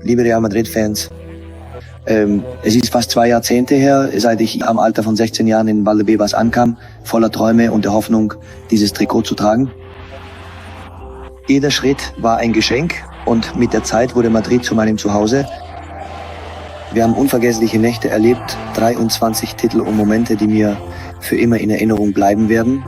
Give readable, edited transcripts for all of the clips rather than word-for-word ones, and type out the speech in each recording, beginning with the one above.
liebe Real Madrid-Fans. Es ist fast 2 Jahrzehnte her, seit ich am Alter von 16 Jahren in Valdebebas ankam, voller Träume und der Hoffnung, dieses Trikot zu tragen. Jeder Schritt war ein Geschenk und mit der Zeit wurde Madrid zu meinem Zuhause. Wir haben unvergessliche Nächte erlebt, 23 Titel und Momente, die mir für immer in Erinnerung bleiben werden.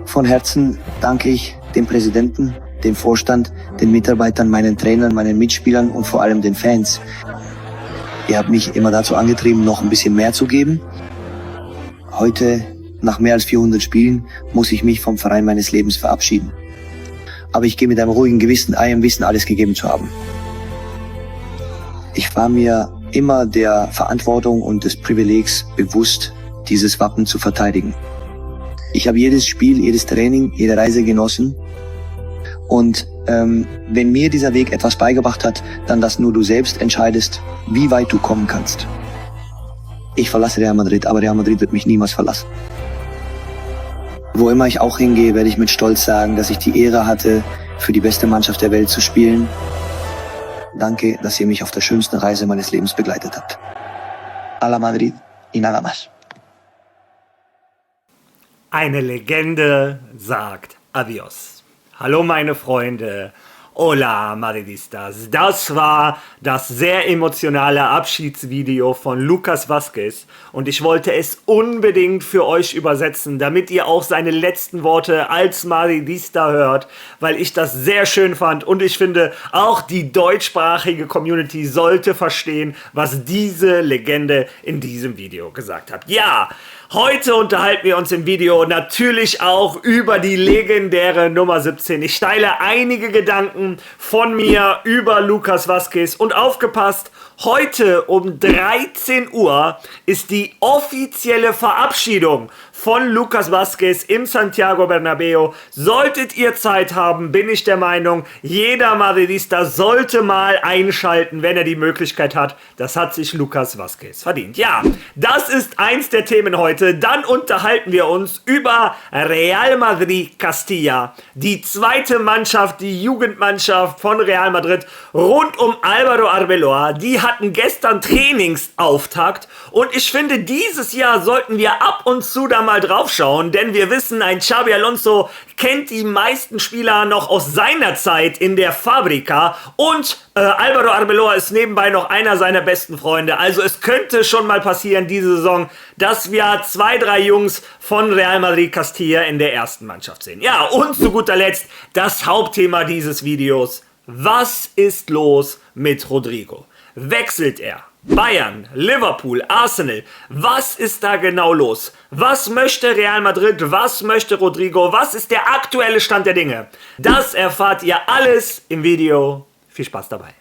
Von Herzen danke ich dem Präsidenten, dem Vorstand, den Mitarbeitern, meinen Trainern, meinen Mitspielern und vor allem den Fans. Ihr habt mich immer dazu angetrieben, noch ein bisschen mehr zu geben. Heute, nach mehr als 400 Spielen, muss ich mich vom Verein meines Lebens verabschieden. Aber ich gehe mit einem ruhigen Gewissen ein, im Wissen, alles gegeben zu haben. Ich war mir immer der Verantwortung und des Privilegs bewusst, dieses Wappen zu verteidigen. Ich habe jedes Spiel, jedes Training, jede Reise genossen. Und wenn mir dieser Weg etwas beigebracht hat, dann, dass nur du selbst entscheidest, wie weit du kommen kannst. Ich verlasse Real Madrid, aber Real Madrid wird mich niemals verlassen. Wo immer ich auch hingehe, werde ich mit Stolz sagen, dass ich die Ehre hatte, für die beste Mannschaft der Welt zu spielen. Danke, dass ihr mich auf der schönsten Reise meines Lebens begleitet habt. A la Madrid y nada más. Eine Legende sagt Adios. Hallo meine Freunde, hola Madridistas. Das war das sehr emotionale Abschiedsvideo von Lucas Vázquez und ich wollte es unbedingt für euch übersetzen, damit ihr auch seine letzten Worte als Madridista hört, weil ich das sehr schön fand und ich finde, auch die deutschsprachige Community sollte verstehen, was diese Legende in diesem Video gesagt hat. Ja! Heute unterhalten wir uns im Video natürlich auch über die legendäre Nummer 17. Ich teile einige Gedanken von mir über Lucas Vázquez und aufgepasst, heute um 13 Uhr ist die offizielle Verabschiedung von Lucas Vázquez im Santiago Bernabéu. Solltet ihr Zeit haben, bin ich der Meinung, jeder Madridista sollte mal einschalten, wenn er die Möglichkeit hat. Das hat sich Lucas Vázquez verdient. Ja, das ist eins der Themen heute. Dann unterhalten wir uns über Real Madrid Castilla, die zweite Mannschaft, die Jugendmannschaft von Real Madrid rund um Álvaro Arbeloa. Die hatten gestern Trainingsauftakt und ich finde, dieses Jahr sollten wir ab und zu da mal drauf schauen, denn wir wissen, ein Xabi Alonso kennt die meisten Spieler noch aus seiner Zeit in der Fabrica und Álvaro Arbeloa ist nebenbei noch einer seiner besten Freunde. Also es könnte schon mal passieren diese Saison, dass wir 2, 3 Jungs von Real Madrid Castilla in der ersten Mannschaft sehen. Ja, und zu guter Letzt das Hauptthema dieses Videos. Was ist los mit Rodrigo? Wechselt er? Bayern, Liverpool, Arsenal, was ist da genau los? Was möchte Real Madrid, was möchte Rodrigo, was ist der aktuelle Stand der Dinge? Das erfahrt ihr alles im Video. Viel Spaß dabei.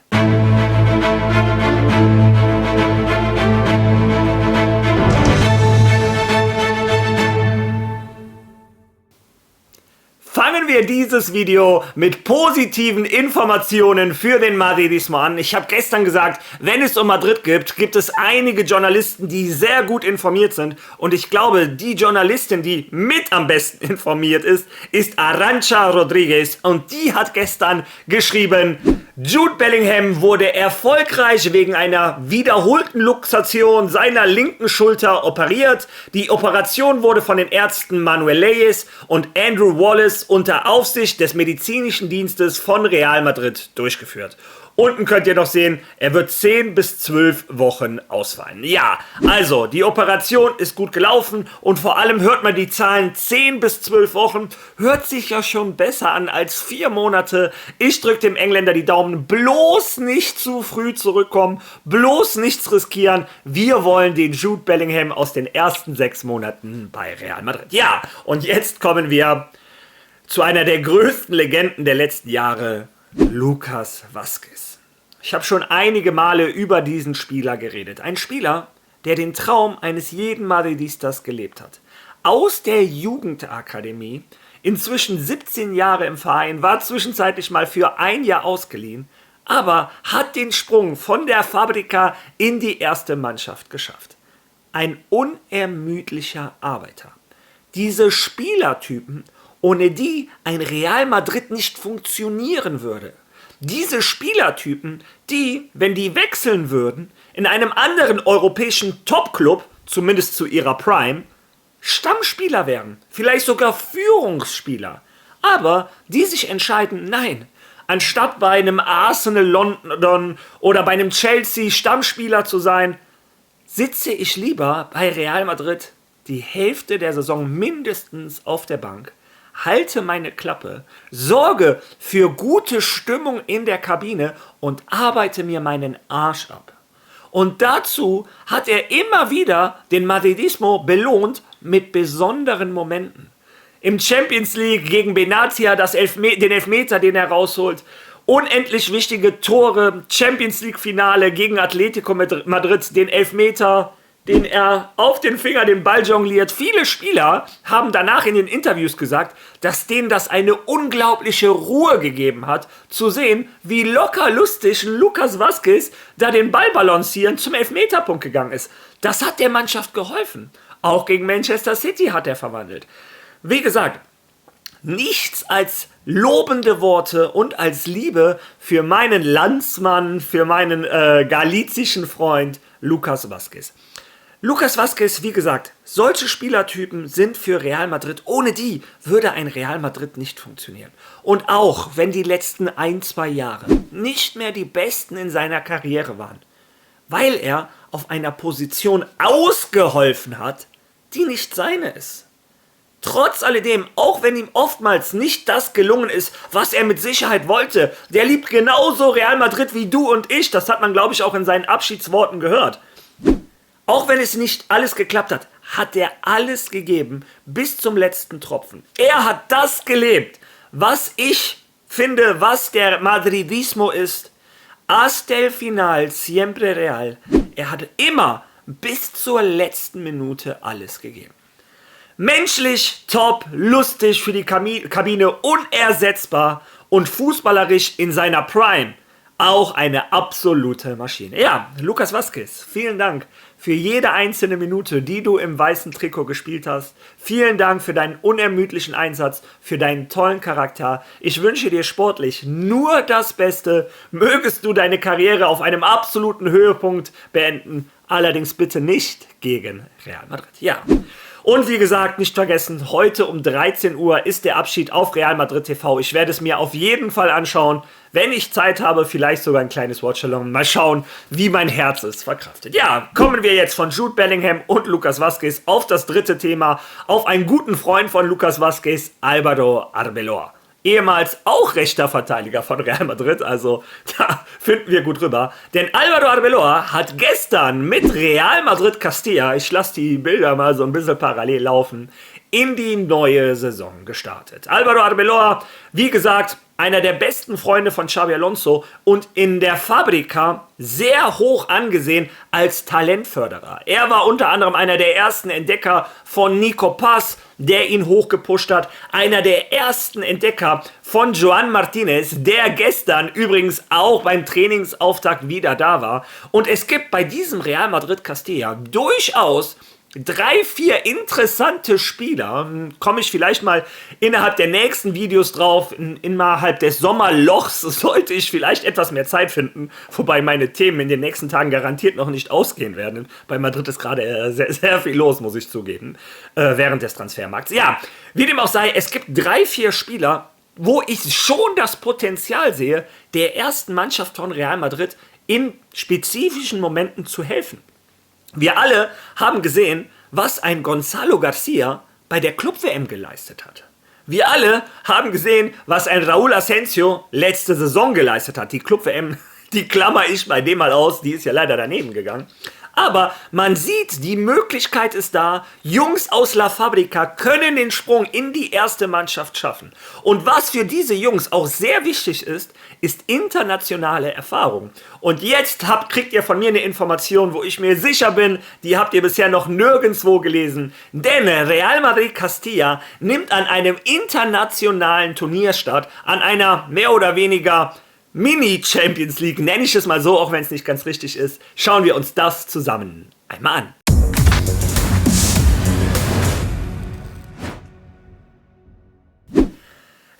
Fangen wir dieses Video mit positiven Informationen für den Madridismo an. Ich habe gestern gesagt, wenn es um Madrid geht, gibt es einige Journalisten, die sehr gut informiert sind. Und ich glaube, die Journalistin, die mit am besten informiert ist Arantxa Rodríguez. Und die hat gestern geschrieben, Jude Bellingham wurde erfolgreich wegen einer wiederholten Luxation seiner linken Schulter operiert. Die Operation wurde von den Ärzten Manuel Leyes und Andrew Wallace unter Aufsicht des medizinischen Dienstes von Real Madrid durchgeführt. Unten könnt ihr noch sehen, er wird 10 bis 12 Wochen ausfallen. Ja, also die Operation ist gut gelaufen und vor allem hört man die Zahlen 10 bis 12 Wochen. Hört sich ja schon besser an als 4 Monate. Ich drücke dem Engländer die Daumen, bloß nicht zu früh zurückkommen, bloß nichts riskieren. Wir wollen den Jude Bellingham aus den ersten 6 Monaten bei Real Madrid. Ja, und jetzt kommen wir zu einer der größten Legenden der letzten Jahre, Lucas Vázquez. Ich habe schon einige Male über diesen Spieler geredet. Ein Spieler, der den Traum eines jeden Madridistas gelebt hat. Aus der Jugendakademie, inzwischen 17 Jahre im Verein, war zwischenzeitlich mal für 1 Jahr ausgeliehen, aber hat den Sprung von der Fabrica in die erste Mannschaft geschafft. Ein unermüdlicher Arbeiter. Diese Spielertypen, ohne die ein Real Madrid nicht funktionieren würde. diese Spielertypen, die, wenn die wechseln würden, in einem anderen europäischen Top-Club, zumindest zu ihrer Prime, Stammspieler wären, vielleicht sogar Führungsspieler, aber die sich entscheiden, nein, anstatt bei einem Arsenal London oder bei einem Chelsea Stammspieler zu sein, sitze ich lieber bei Real Madrid die Hälfte der Saison mindestens auf der Bank, halte meine Klappe, sorge für gute Stimmung in der Kabine und arbeite mir meinen Arsch ab. Und dazu hat er immer wieder den Madridismo belohnt mit besonderen Momenten. Im Champions League gegen Benatia den Elfmeter, den er rausholt. Unendlich wichtige Tore, Champions League Finale gegen Atletico Madrid, den Elfmeter, den er auf den Finger den Ball jongliert. Viele Spieler haben danach in den Interviews gesagt, dass denen das eine unglaubliche Ruhe gegeben hat, zu sehen, wie locker lustig Lucas Vázquez da den Ball balancieren zum Elfmeterpunkt gegangen ist. Das hat der Mannschaft geholfen. Auch gegen Manchester City hat er verwandelt. Wie gesagt, nichts als lobende Worte und als Liebe für meinen Landsmann, für meinen galizischen Freund Lucas Vázquez. Lucas Vázquez, wie gesagt, solche Spielertypen sind für Real Madrid. Ohne die würde ein Real Madrid nicht funktionieren. Und auch wenn die letzten 1-2 Jahre nicht mehr die besten in seiner Karriere waren, weil er auf einer Position ausgeholfen hat, die nicht seine ist. Trotz alledem, auch wenn ihm oftmals nicht das gelungen ist, was er mit Sicherheit wollte, der liebt genauso Real Madrid wie du und ich, das hat man, glaube ich, auch in seinen Abschiedsworten gehört. Auch wenn es nicht alles geklappt hat, hat er alles gegeben bis zum letzten Tropfen. Er hat das gelebt, was ich finde, was der Madridismo ist. Hasta el final, siempre real. Er hat immer bis zur letzten Minute alles gegeben. Menschlich top, lustig für die Kabine, unersetzbar und fußballerisch in seiner Prime. Auch eine absolute Maschine. Ja, Lucas Vázquez, vielen Dank für jede einzelne Minute, die du im weißen Trikot gespielt hast. Vielen Dank für deinen unermüdlichen Einsatz, für deinen tollen Charakter. Ich wünsche dir sportlich nur das Beste. Mögest du deine Karriere auf einem absoluten Höhepunkt beenden. Allerdings bitte nicht gegen Real Madrid. Ja. Und wie gesagt, nicht vergessen, heute um 13 Uhr ist der Abschied auf Real Madrid TV. Ich werde es mir auf jeden Fall anschauen. Wenn ich Zeit habe, vielleicht sogar ein kleines Watchalong. Mal schauen, wie mein Herz es verkraftet. Ja, kommen wir jetzt von Jude Bellingham und Lucas Vázquez auf das dritte Thema. Auf einen guten Freund von Lucas Vázquez, Álvaro Arbeloa. Ehemals auch rechter Verteidiger von Real Madrid, also da finden wir gut rüber. Denn Álvaro Arbeloa hat gestern mit Real Madrid Castilla, ich lasse die Bilder mal so ein bisschen parallel laufen, in die neue Saison gestartet. Álvaro Arbeloa, wie gesagt, einer der besten Freunde von Xabi Alonso und in der Fábrica sehr hoch angesehen als Talentförderer. Er war unter anderem einer der ersten Entdecker von Nico Paz, der ihn hochgepusht hat. Einer der ersten Entdecker von Joan Martínez, der gestern übrigens auch beim Trainingsauftakt wieder da war. Und es gibt bei diesem Real Madrid Castilla durchaus 3-4 interessante Spieler, komme ich vielleicht mal innerhalb der nächsten Videos drauf, innerhalb des Sommerlochs sollte ich vielleicht etwas mehr Zeit finden, wobei meine Themen in den nächsten Tagen garantiert noch nicht ausgehen werden. Bei Madrid ist gerade sehr, sehr viel los, muss ich zugeben, während des Transfermarkts. Ja, wie dem auch sei, es gibt 3-4 Spieler, wo ich schon das Potenzial sehe, der ersten Mannschaft von Real Madrid in spezifischen Momenten zu helfen. Wir alle haben gesehen, was ein Gonzalo Garcia bei der Club-WM geleistet hat. Wir alle haben gesehen, was ein Raúl Asensio letzte Saison geleistet hat. Die Club-WM, die klammer ich bei dem mal aus, die ist ja leider daneben gegangen. Aber man sieht, die Möglichkeit ist da. Jungs aus La Fábrica können den Sprung in die erste Mannschaft schaffen. Und was für diese Jungs auch sehr wichtig ist, ist internationale Erfahrung. Und jetzt kriegt ihr von mir eine Information, wo ich mir sicher bin, die habt ihr bisher noch nirgendwo gelesen. Denn Real Madrid Castilla nimmt an einem internationalen Turnier statt, an einer mehr oder weniger Mini-Champions League, nenne ich es mal so, auch wenn es nicht ganz richtig ist. Schauen wir uns das zusammen einmal an.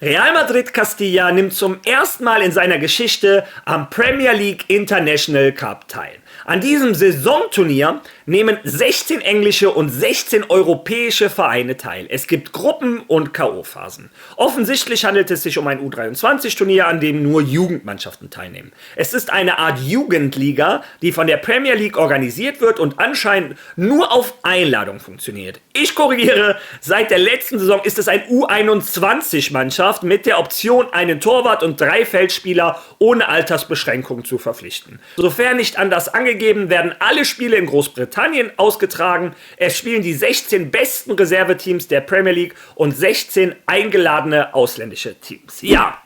Real Madrid Castilla nimmt zum ersten Mal in seiner Geschichte am Premier League International Cup teil. An diesem Saisonturnier nehmen 16 englische und 16 europäische Vereine teil. Es gibt Gruppen- und K.O.-Phasen. Offensichtlich handelt es sich um ein U23-Turnier, an dem nur Jugendmannschaften teilnehmen. Es ist eine Art Jugendliga, die von der Premier League organisiert wird und anscheinend nur auf Einladung funktioniert. Ich korrigiere, seit der letzten Saison ist es ein U21-Mannschaft mit der Option, einen Torwart und 3 Feldspieler ohne Altersbeschränkung zu verpflichten. Sofern nicht anders angegeben, werden alle Spiele in Großbritannien ausgetragen. Es spielen die 16 besten Reserveteams der Premier League und 16 eingeladene ausländische Teams. Ja,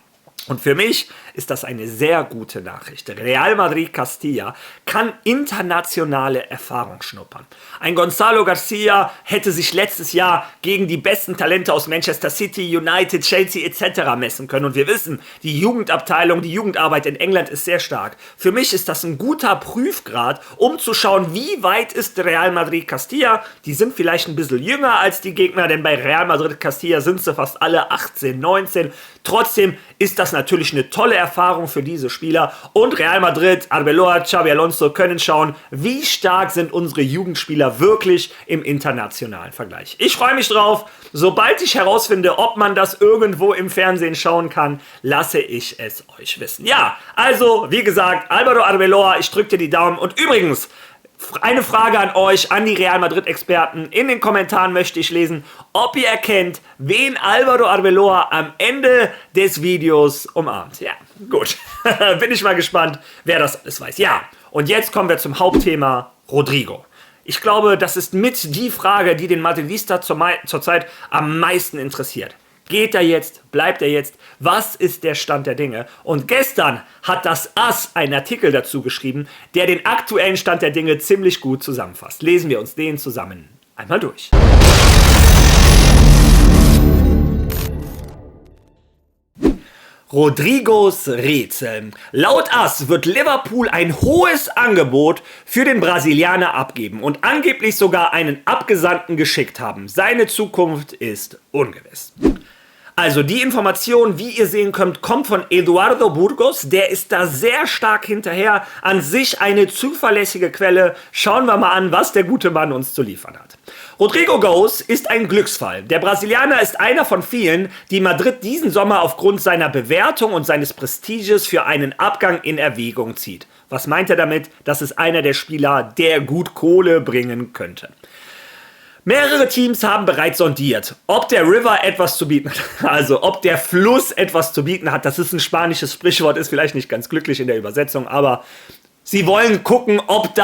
und für mich ist das eine sehr gute Nachricht. Real Madrid Castilla kann internationale Erfahrung schnuppern. Ein Gonzalo Garcia hätte sich letztes Jahr gegen die besten Talente aus Manchester City, United, Chelsea etc. messen können. Und wir wissen, die Jugendabteilung, die Jugendarbeit in England ist sehr stark. Für mich ist das ein guter Prüfgrad, um zu schauen, wie weit ist Real Madrid Castilla. Die sind vielleicht ein bisschen jünger als die Gegner, denn bei Real Madrid Castilla sind sie fast alle 18, 19. Trotzdem ist das natürlich eine tolle Erfahrung für diese Spieler. Und Real Madrid, Arbeloa, Xabi Alonso können schauen, wie stark sind unsere Jugendspieler wirklich im internationalen Vergleich. Ich freue mich drauf. Sobald ich herausfinde, ob man das irgendwo im Fernsehen schauen kann, lasse ich es euch wissen. Ja, also, wie gesagt, Álvaro Arbeloa, ich drücke dir die Daumen. Und übrigens, eine Frage an euch, an die Real Madrid-Experten. In den Kommentaren möchte ich lesen, ob ihr erkennt, wen Álvaro Arbeloa am Ende des Videos umarmt. Ja, gut. Bin ich mal gespannt, wer das alles weiß. Ja, und jetzt kommen wir zum Hauptthema Rodrigo. Ich glaube, das ist mit die Frage, die den Madridista zurzeit am meisten interessiert. Geht er jetzt? Bleibt er jetzt? Was ist der Stand der Dinge? Und gestern hat das AS einen Artikel dazu geschrieben, der den aktuellen Stand der Dinge ziemlich gut zusammenfasst. Lesen wir uns den zusammen einmal durch. Rodrigos Rätsel. Laut AS wird Liverpool ein hohes Angebot für den Brasilianer abgeben und angeblich sogar einen Abgesandten geschickt haben. Seine Zukunft ist ungewiss. Also die Information, wie ihr sehen könnt, kommt von Eduardo Burgos. Der ist da sehr stark hinterher. An sich eine zuverlässige Quelle. Schauen wir mal an, was der gute Mann uns zu liefern hat. Rodrigo Goes ist ein Glücksfall. Der Brasilianer ist einer von vielen, die Madrid diesen Sommer aufgrund seiner Bewertung und seines Prestiges für einen Abgang in Erwägung zieht. Was meint er damit? Das ist einer der Spieler, der gut Kohle bringen könnte. Mehrere Teams haben bereits sondiert, ob der River etwas zu bieten hat, also ob der Fluss etwas zu bieten hat. Das ist ein spanisches Sprichwort, ist vielleicht nicht ganz glücklich in der Übersetzung, aber sie wollen gucken, ob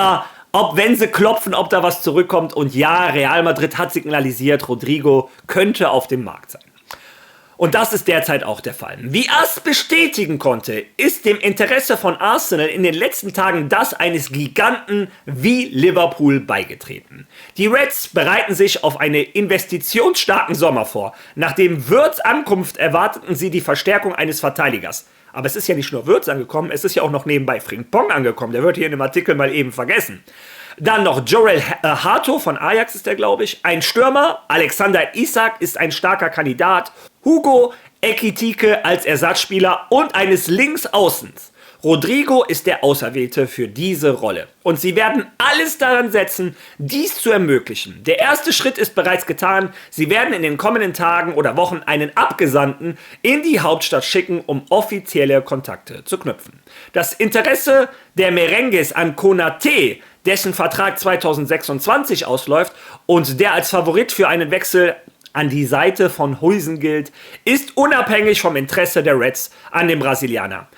wenn sie klopfen, ob da was zurückkommt. Und ja, Real Madrid hat signalisiert, Rodrigo könnte auf dem Markt sein. Und das ist derzeit auch der Fall. Wie AS bestätigen konnte, ist dem Interesse von Arsenal in den letzten Tagen das eines Giganten wie Liverpool beigetreten. Die Reds bereiten sich auf einen investitionsstarken Sommer vor. Nach dem Wirtz Ankunft erwarteten sie die Verstärkung eines Verteidigers. Aber es ist ja nicht nur Wirtz angekommen, es ist ja auch noch nebenbei Frimpong angekommen. Der wird hier in dem Artikel mal eben vergessen. Dann noch Jorel Hato von Ajax ist der, glaube ich. Ein Stürmer, Alexander Isak ist ein starker Kandidat. Hugo Ekitike als Ersatzspieler und eines Linksaußens. Rodrigo ist der Auserwählte für diese Rolle. Und sie werden alles daran setzen, dies zu ermöglichen. Der erste Schritt ist bereits getan. Sie werden in den kommenden Tagen oder Wochen einen Abgesandten in die Hauptstadt schicken, um offizielle Kontakte zu knüpfen. Das Interesse der Merengues an Konaté, dessen Vertrag 2026 ausläuft und der als Favorit für einen Wechsel an die Seite von Huijsen gilt, ist unabhängig vom Interesse der Reds an dem Brasilianer.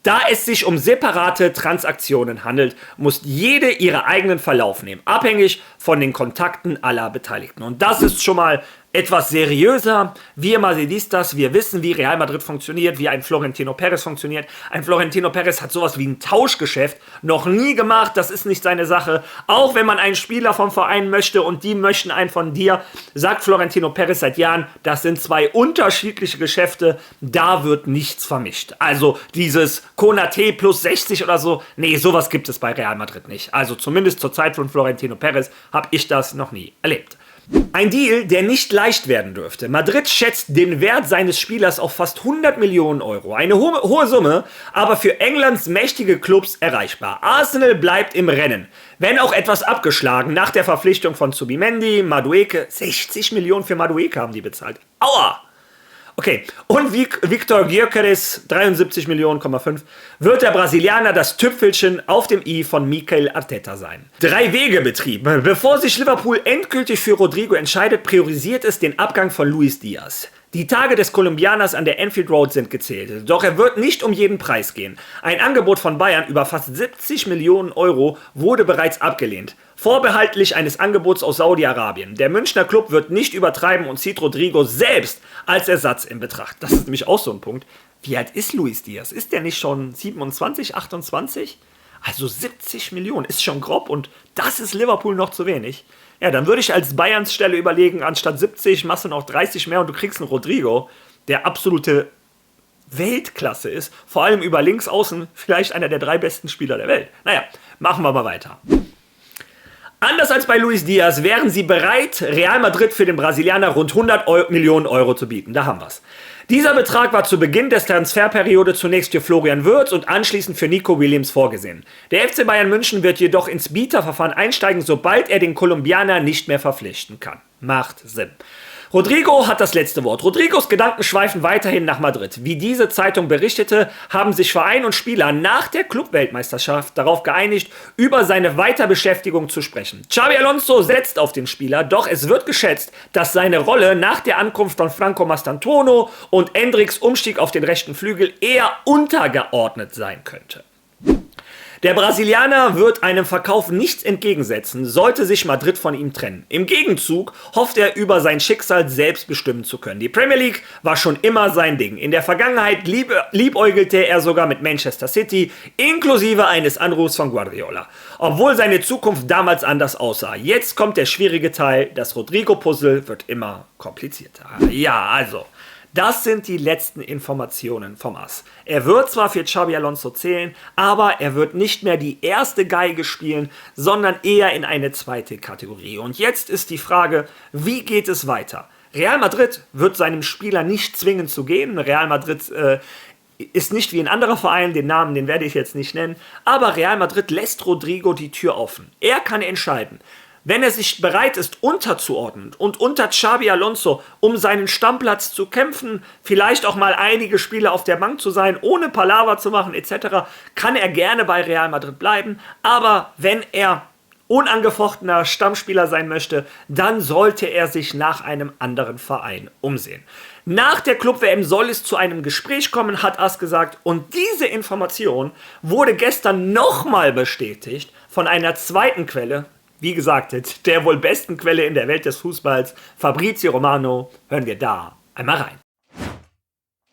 Da es sich um separate Transaktionen handelt, muss jede ihren eigenen Verlauf nehmen, abhängig von den Kontakten aller Beteiligten. Und das ist schon mal etwas seriöser. Wir Madridistas, wir wissen, wie Real Madrid funktioniert, wie ein Florentino Pérez funktioniert. Ein Florentino Pérez hat sowas wie ein Tauschgeschäft noch nie gemacht, das ist nicht seine Sache. Auch wenn man einen Spieler vom Verein möchte und die möchten einen von dir, sagt Florentino Pérez seit Jahren, das sind zwei unterschiedliche Geschäfte, da wird nichts vermischt. Also dieses Konaté plus 60 oder so, nee, sowas gibt es bei Real Madrid nicht. Also zumindest zur Zeit von Florentino Pérez habe ich das noch nie erlebt. Ein Deal, der nicht leicht werden dürfte. Madrid schätzt den Wert seines Spielers auf fast 100 Millionen Euro. Eine hohe Summe, aber für Englands mächtige Clubs erreichbar. Arsenal bleibt im Rennen. Wenn auch etwas abgeschlagen nach der Verpflichtung von Zubimendi, Madueke. 60 Millionen für Madueke haben die bezahlt. Aua! Okay, und Victor Gyökeres, 73 Millionen, wird der Brasilianer das Tüpfelchen auf dem i von Mikel Arteta sein. Drei-Wege-Betrieb. Bevor sich Liverpool endgültig für Rodrigo entscheidet, priorisiert es den Abgang von Luis Diaz. Die Tage des Kolumbianers an der Anfield Road sind gezählt, doch er wird nicht um jeden Preis gehen. Ein Angebot von Bayern über fast 70 Millionen Euro wurde bereits abgelehnt, vorbehaltlich eines Angebots aus Saudi-Arabien. Der Münchner Klub wird nicht übertreiben und zieht Rodrigo selbst als Ersatz in Betracht. Das ist nämlich auch so ein Punkt. Wie alt ist Luis Diaz? Ist der nicht schon 27, 28? Also 70 Millionen ist schon grob und das ist Liverpool noch zu wenig. Ja, dann würde ich als Bayerns Stelle überlegen, anstatt 70 machst du noch 30 mehr und du kriegst einen Rodrigo, der absolute Weltklasse ist. Vor allem über links außen vielleicht einer der 3 besten Spieler der Welt. Naja, machen wir mal weiter. Anders als bei Luis Diaz wären sie bereit, Real Madrid für den Brasilianer rund 100 Millionen Euro zu bieten. Da haben wir es. Dieser Betrag war zu Beginn des Transferperiode zunächst für Florian Wirtz und anschließend für Nico Williams vorgesehen. Der FC Bayern München wird jedoch ins Bieterverfahren einsteigen, sobald er den Kolumbianer nicht mehr verpflichten kann. Macht Sinn. Rodrigo hat das letzte Wort. Rodrigos Gedanken schweifen weiterhin nach Madrid. Wie diese Zeitung berichtete, haben sich Verein und Spieler nach der Clubweltmeisterschaft darauf geeinigt, über seine Weiterbeschäftigung zu sprechen. Xabi Alonso setzt auf den Spieler, doch es wird geschätzt, dass seine Rolle nach der Ankunft von Franco Mastantuono und Endriks Umstieg auf den rechten Flügel eher untergeordnet sein könnte. Der Brasilianer wird einem Verkauf nichts entgegensetzen, sollte sich Madrid von ihm trennen. Im Gegenzug hofft er, über sein Schicksal selbst bestimmen zu können. Die Premier League war schon immer sein Ding. In der Vergangenheit liebäugelte er sogar mit Manchester City, inklusive eines Anrufs von Guardiola. Obwohl seine Zukunft damals anders aussah. Jetzt kommt der schwierige Teil, das Rodrigo-Puzzle wird immer komplizierter. Ja, also... Das sind die letzten Informationen vom Ass. Er wird zwar für Xabi Alonso zählen, aber er wird nicht mehr die erste Geige spielen, sondern eher in eine zweite Kategorie. Und jetzt ist die Frage, wie geht es weiter? Real Madrid wird seinem Spieler nicht zwingen zu gehen. Real Madrid ist nicht wie ein anderer Verein, den Namen, den werde ich jetzt nicht nennen, aber Real Madrid lässt Rodrigo die Tür offen. Er kann entscheiden. Wenn er sich bereit ist, unterzuordnen und unter Xabi Alonso um seinen Stammplatz zu kämpfen, vielleicht auch mal einige Spiele auf der Bank zu sein, ohne Palaver zu machen etc., kann er gerne bei Real Madrid bleiben. Aber wenn er unangefochtener Stammspieler sein möchte, dann sollte er sich nach einem anderen Verein umsehen. Nach der Club-WM soll es zu einem Gespräch kommen, hat Ass gesagt. Und diese Information wurde gestern nochmal bestätigt von einer zweiten Quelle, wie gesagt, der wohl besten Quelle in der Welt des Fußballs, Fabrizio Romano. Hören wir da einmal rein.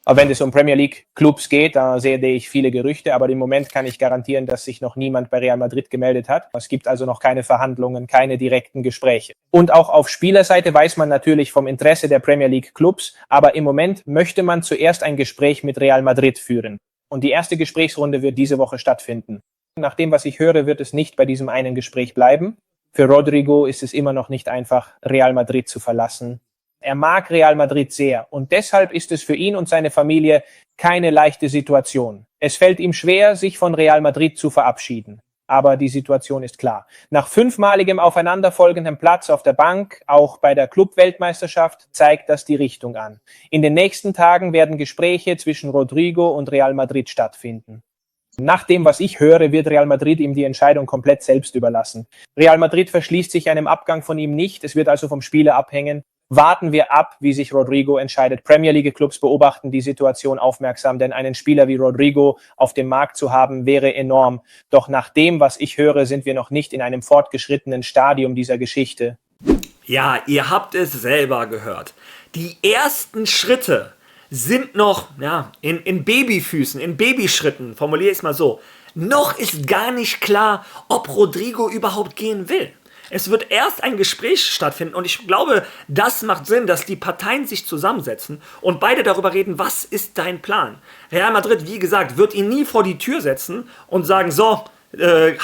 Aber wenn es um Premier League Clubs geht, da sehe ich viele Gerüchte, aber im Moment kann ich garantieren, dass sich noch niemand bei Real Madrid gemeldet hat. Es gibt also noch keine Verhandlungen, keine direkten Gespräche. Und auch auf Spielerseite weiß man natürlich vom Interesse der Premier League Clubs, aber im Moment möchte man zuerst ein Gespräch mit Real Madrid führen. Und die erste Gesprächsrunde wird diese Woche stattfinden. Nach dem, was ich höre, wird es nicht bei diesem einen Gespräch bleiben. Für Rodrigo ist es immer noch nicht einfach, Real Madrid zu verlassen. Er mag Real Madrid sehr und deshalb ist es für ihn und seine Familie keine leichte Situation. Es fällt ihm schwer, sich von Real Madrid zu verabschieden. Aber die Situation ist klar. Nach 5-maligem aufeinanderfolgendem Platz auf der Bank, auch bei der Club-Weltmeisterschaft, zeigt das die Richtung an. In den nächsten Tagen werden Gespräche zwischen Rodrigo und Real Madrid stattfinden. Nach dem, was ich höre, wird Real Madrid ihm die Entscheidung komplett selbst überlassen. Real Madrid verschließt sich einem Abgang von ihm nicht. Es wird also vom Spieler abhängen. Warten wir ab, wie sich Rodrigo entscheidet. Premier League Clubs beobachten die Situation aufmerksam, denn einen Spieler wie Rodrigo auf dem Markt zu haben, wäre enorm. Doch nach dem, was ich höre, sind wir noch nicht in einem fortgeschrittenen Stadium dieser Geschichte. Ja, ihr habt es selber gehört. Die ersten Schritte sind noch in Babyfüßen, in Babyschritten, formuliere ich es mal so. Noch ist gar nicht klar, ob Rodrigo überhaupt gehen will. Es wird erst ein Gespräch stattfinden und ich glaube, das macht Sinn, dass die Parteien sich zusammensetzen und beide darüber reden, was ist dein Plan. Real Madrid, wie gesagt, wird ihn nie vor die Tür setzen und sagen, so,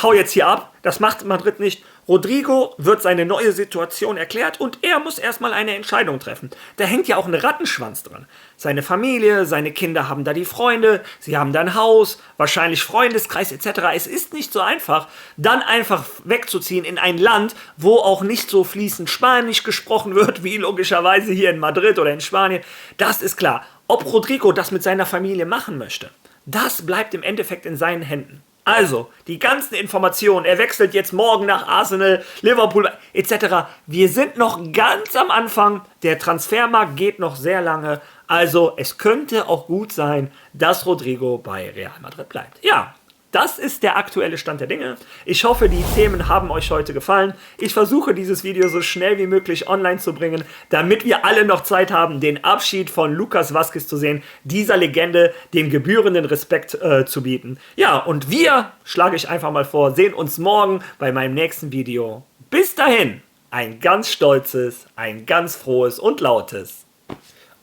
hau jetzt hier ab, Das macht Madrid nicht. Rodrigo wird seine neue Situation erklärt und er muss erstmal eine Entscheidung treffen. Da hängt ja auch ein Rattenschwanz dran. Seine Familie, seine Kinder haben da die Freunde, sie haben da ein Haus, wahrscheinlich Freundeskreis etc. Es ist nicht so einfach, dann einfach wegzuziehen in ein Land, wo auch nicht so fließend Spanisch gesprochen wird, wie logischerweise hier in Madrid oder in Spanien. Das ist klar. Ob Rodrigo das mit seiner Familie machen möchte, das bleibt im Endeffekt in seinen Händen. Also, die ganzen Informationen, er wechselt jetzt morgen nach Arsenal, Liverpool etc. Wir sind noch ganz am Anfang, der Transfermarkt geht noch sehr lange, also es könnte auch gut sein, dass Rodrigo bei Real Madrid bleibt. Ja, das ist der aktuelle Stand der Dinge. Ich hoffe, die Themen haben euch heute gefallen. Ich versuche, dieses Video so schnell wie möglich online zu bringen, damit wir alle noch Zeit haben, den Abschied von Lucas Vázquez zu sehen, dieser Legende den gebührenden Respekt zu bieten. Ja, und wir, schlage ich einfach mal vor, sehen uns morgen bei meinem nächsten Video. Bis dahin, ein ganz stolzes, ein ganz frohes und lautes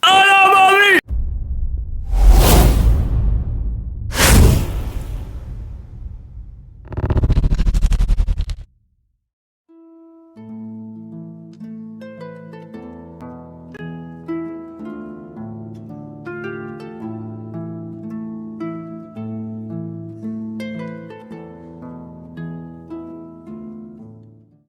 Hola Madrid!